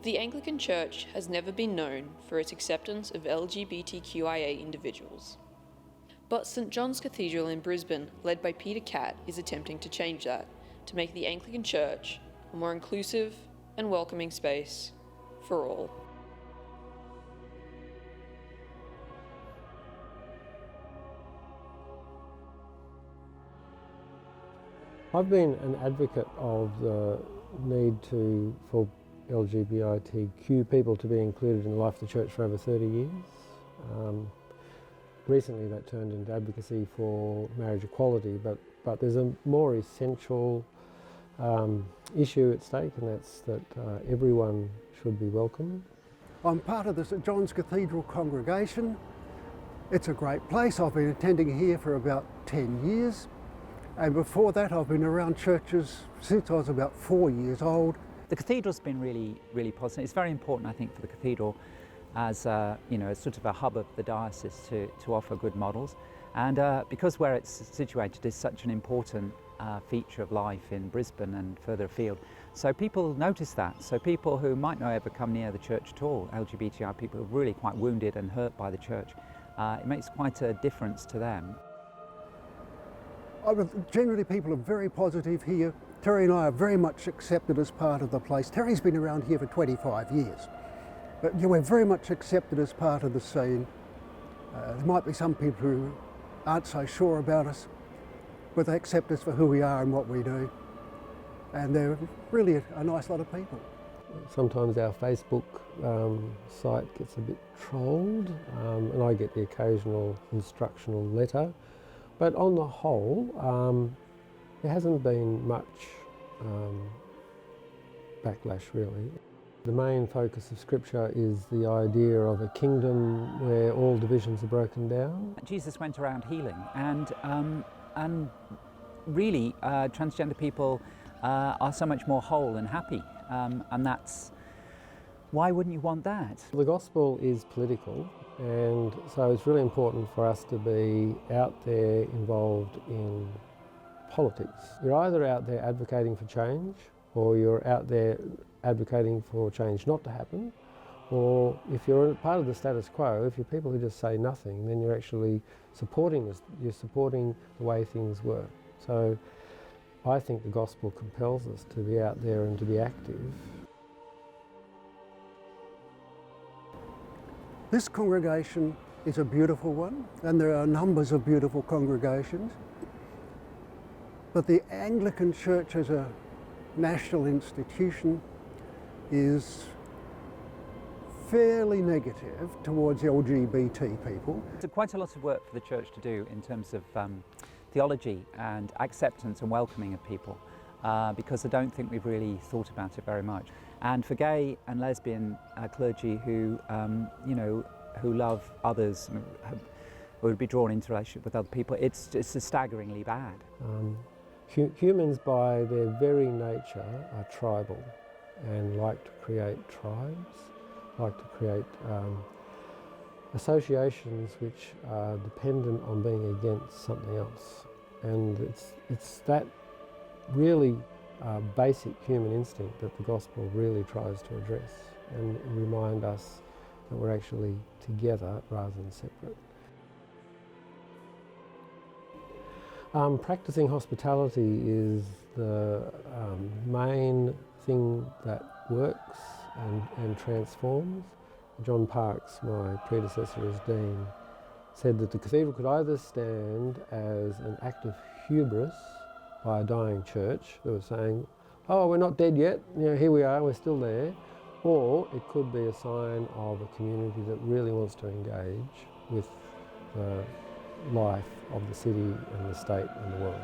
The Anglican Church has never been known for its acceptance of LGBTQIA individuals. But St John's Cathedral in Brisbane, led by Peter Catt, is attempting to change that, to make the Anglican Church a more inclusive and welcoming space for all. I've been an advocate of the need for LGBTQ people to be included in the life of the church for over 30 years. Recently that turned into advocacy for marriage equality, but there's a more essential issue at stake, and that's that everyone should be welcome. I'm part of the St John's Cathedral congregation. It's a great place. I've been attending here for about 10 years. And before that, I've been around churches since I was about 4 years old. The cathedral's been really positive. It's very important, I think, for the cathedral as as sort of a hub of the diocese to offer good models. And because where it's situated is such an important feature of life in Brisbane and further afield. So people notice that. So people who might not ever come near the church at all, LGBTI people, are really quite wounded and hurt by the church. It makes quite a difference to them. Generally, people are very positive here. Terry and I are very much accepted as part of the place. Terry's been around here for 25 years. But we're very much accepted as part of the scene. There might be some people who aren't so sure about us, but they accept us for who we are and what we do. And they're really a nice lot of people. Sometimes our Facebook site gets a bit trolled, and I get the occasional instructional letter. But on the whole, there hasn't been much backlash really. The main focus of Scripture is the idea of a kingdom where all divisions are broken down. Jesus went around healing, and really transgender people are so much more whole and happy, and that's, why wouldn't you want that? The gospel is political, and so it's really important for us to be out there involved in politics. You're either out there advocating for change, or you're out there advocating for change not to happen, or if you're part of the status quo, if you're people who just say nothing, then you're actually supporting this, you're supporting the way things work. So I think the gospel compels us to be out there and to be active. This congregation is a beautiful one, and there are numbers of beautiful congregations. But the Anglican Church as a national institution is fairly negative towards LGBT people. There's quite a lot of work for the church to do in terms of theology and acceptance and welcoming of people, because I don't think we've really thought about it very much. And for gay and lesbian clergy who love others, who would be drawn into relationship with other people, it's staggeringly bad. Humans by their very nature are tribal and like to create tribes, like to create associations which are dependent on being against something else. And it's that really basic human instinct that the gospel really tries to address and remind us that we're actually together rather than separate. Practicing hospitality is the main thing that works and transforms. John Parkes, my predecessor as Dean, said that the cathedral could either stand as an act of hubris by a dying church that was saying, oh, we're not dead yet, here we are, we're still there, or it could be a sign of a community that really wants to engage with the life of the city and the state and the world.